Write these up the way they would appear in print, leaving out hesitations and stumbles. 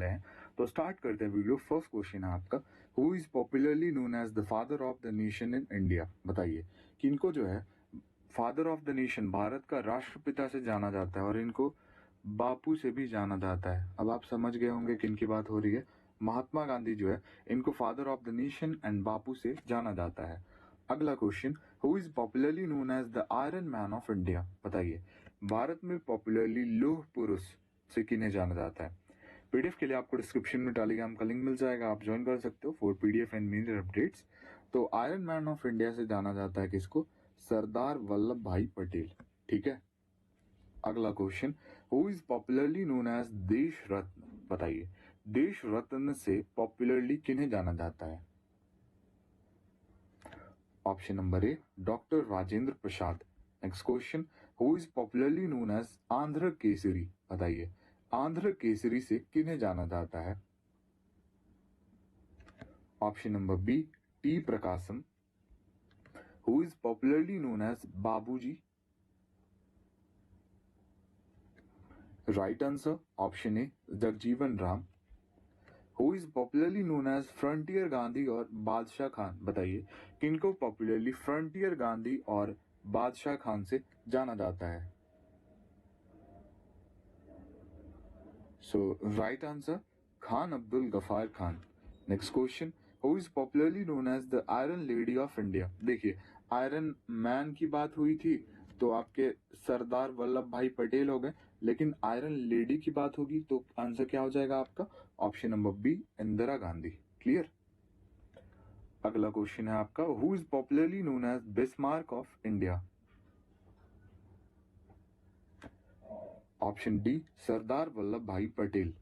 वाले हैं। तो स्टार्ट करते हैं वीडियो। फर्स्ट क्वेश्चन है आपका, who is popularly known as the father of the nation in India. बताइए कि इनको जो है father of the nation, Bharat का राष्ट्रपिता से जाना जाता है और इनको बापू से भी जाना जाता है। अब आप समझ गए होंगे किन की बात हो रही है। महात्मा गांधी जो है इनको father of the nation and Bapu से जाना जाता है। अगला question, who is popularly known as the iron man of India. बताइए भारत में पॉपुलरली लौह पुरुष से किन्हें जाना जाता है। पीडीएफ के लिए आपको डिस्क्रिप्शन में टेलीग्राम का लिंक मिल जाएगा, आप ज्वाइन कर सकते हो for PDF and major updates. तो आयरन मैन ऑफ इंडिया से जाना जाता है किसको, सरदार वल्लभ भाई पटेल। ठीक है। अगला question, who is popularly known as Desh Ratna. बताइए देश रत्न से पॉपुलरली किन्हें जाना जाता है। Option number A, doctor Rajendra Prasad. Next question, who is popularly known as Andhra Kesari. बताइए आंध्र केसरी से किन्हें जाना जाता है। Option number B, T Prakasam. Who is popularly known as Babuji. Right answer option A, Jagjivan Ram. Who is popularly known as frontier Gandhi और बादशाह खान। बताइए किनको पॉपुलरली फ्रंटियर गांधी और बादशाह खान से जाना जाता है। So right answer, Khan Abdul Gaffar Khan. Next question, who is popularly known as the iron lady of India. देखिए iron man की बात हुई थी तो आपके सरदार वल्लभ भाई पटेल हो गए, लेकिन आयरन लेडी की बात होगी तो आंसर क्या हो जाएगा आपका, option number B, Indira Gandhi. Clear. अगला क्वेश्चन है आपका, who is popularly known as Bismarck of India. Option D, Sardar Vallabh Bhai Patel.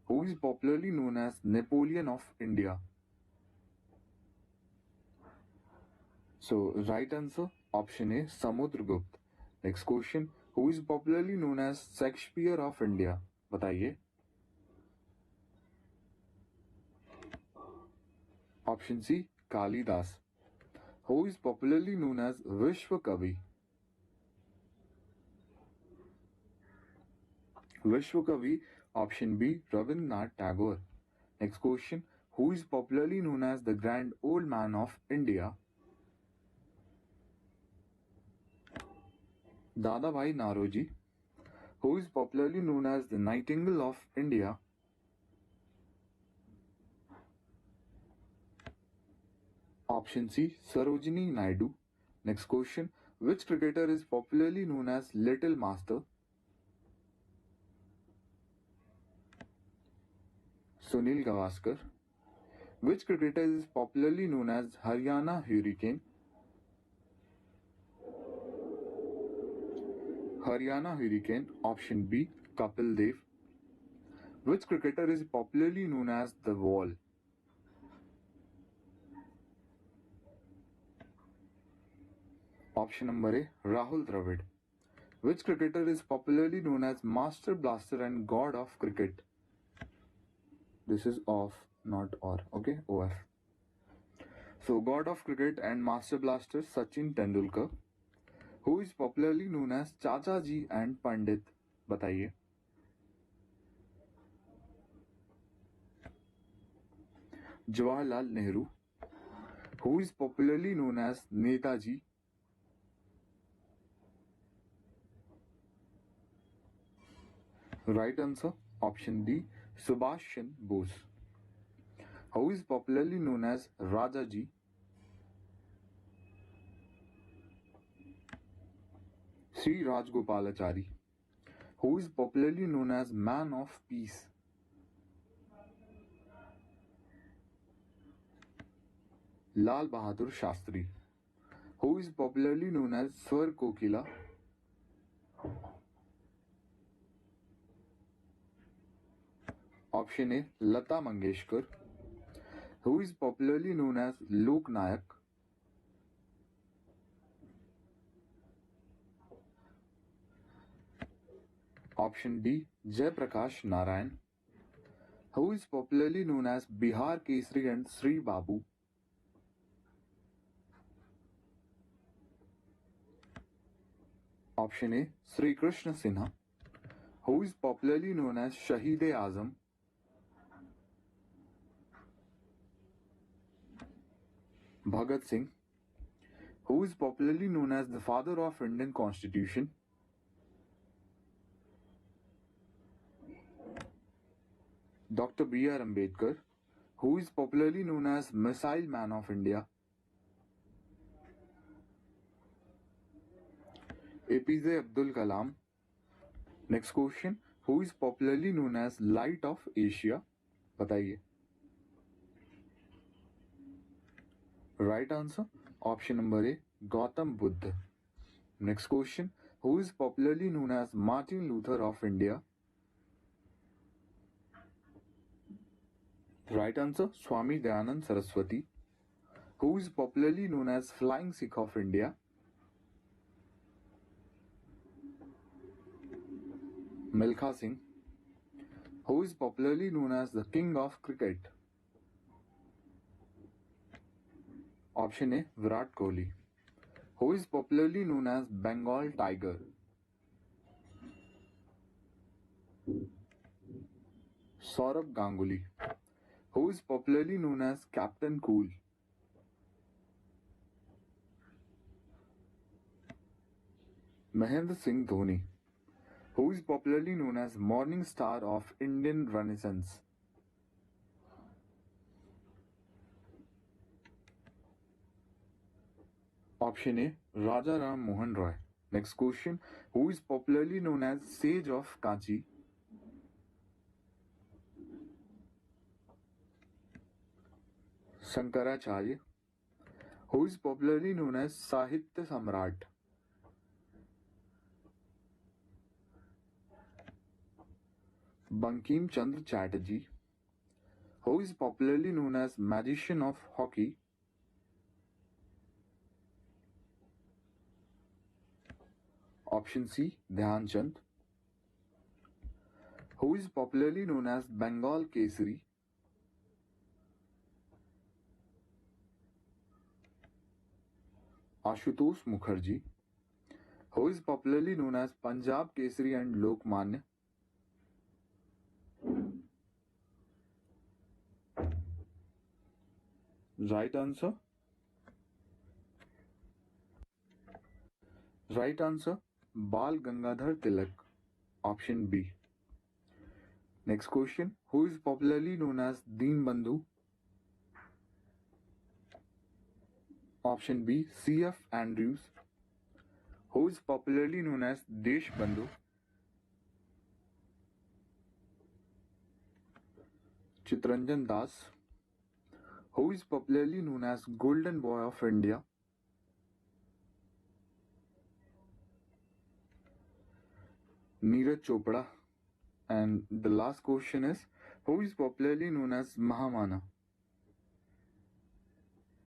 Who is popularly known as Napoleon of India. So right answer option A, Samudragupta. Next question, who is popularly known as Shakespeare of India. बताइए। Option C, Kalidas. Who is popularly known as Vishwa Kavi. Vishwa Kavi option B, Rabindranath Tagore. Next question, who is popularly known as the grand old man of India. Dadabhai Naoroji. Who is popularly known as the nightingale of India. Option C, Sarojini Naidu. Next question, which cricketer is popularly known as little master. Sunil Gavaskar. Which cricketer is popularly known as Haryana hurricane. Haryana hurricane option B, Kapil Dev. Which cricketer is popularly known as the wall. Option number A, Rahul Dravid. Which cricketer is popularly known as master blaster and god of cricket. This is of not or, okay, OF। So god of cricket and master blaster Sachin Tendulkar. Who is popularly known as Chacha ji and Pandit. बताइए। Jawaharlal Nehru. Who is popularly known as Netaji. Right answer option D, Subhash Chandra Bose. Who is popularly known as Raja ji. Shri Rajagopalachari. Who is popularly known as man of peace. Lal Bahadur Shastri. Who is popularly known as Swar Kokila. Option A, Lata Mangeshkar. Who is popularly known as Loknayak. Option D, Jayaprakash Narayan. Who is popularly known as Bihar Kesari and Shri Babu. Option A, Shri Krishna Sinha. Who is popularly known as Shaheed-e-Azam. Bhagat Singh. Who is popularly known as the father of Indian Constitution? Dr. B.R. Ambedkar. Who is popularly known as Missile Man of India? APJ Abdul Kalam. Next question. Who is popularly known as Light of Asia? बताइए. Right answer. Option number A. Gautam Buddha. Next question. Who is popularly known as Martin Luther of India? Right answer. Swami Dayanand Saraswati. Who is popularly known as Flying Sikh of India? Milkha Singh. Who is popularly known as the King of Cricket? Option A. Virat Kohli. Who is popularly known as Bengal Tiger? Saurabh Ganguly. Who is popularly known as Captain Cool? Mahendra Singh Dhoni. Who is popularly known as Morning Star of Indian Renaissance? Option A. Raja Ram Mohan Roy. Next question. Who is popularly known as Sage of Kanchi? Shankaracharya. Who is popularly known as Sahitya Samrat? Bankim Chandra Chatterjee. Who is popularly known as Magician of Hockey? Option C. Dhyan Chand. Who is popularly known as Bengal Kesari? Ashutosh Mukherjee. Who is popularly known as Punjab Kesari and Lokmanya? Right answer. Right answer. Bal Gangadhar Tilak. Option B. Next question. Who is popularly known as Deen Bandhu? Option B. C.F. Andrews. Who is popularly known as Desh Bandhu? Chitranjan Das. Who is popularly known as Golden Boy of India? Neeraj Chopra. And the last question is, who is popularly known as Mahamana?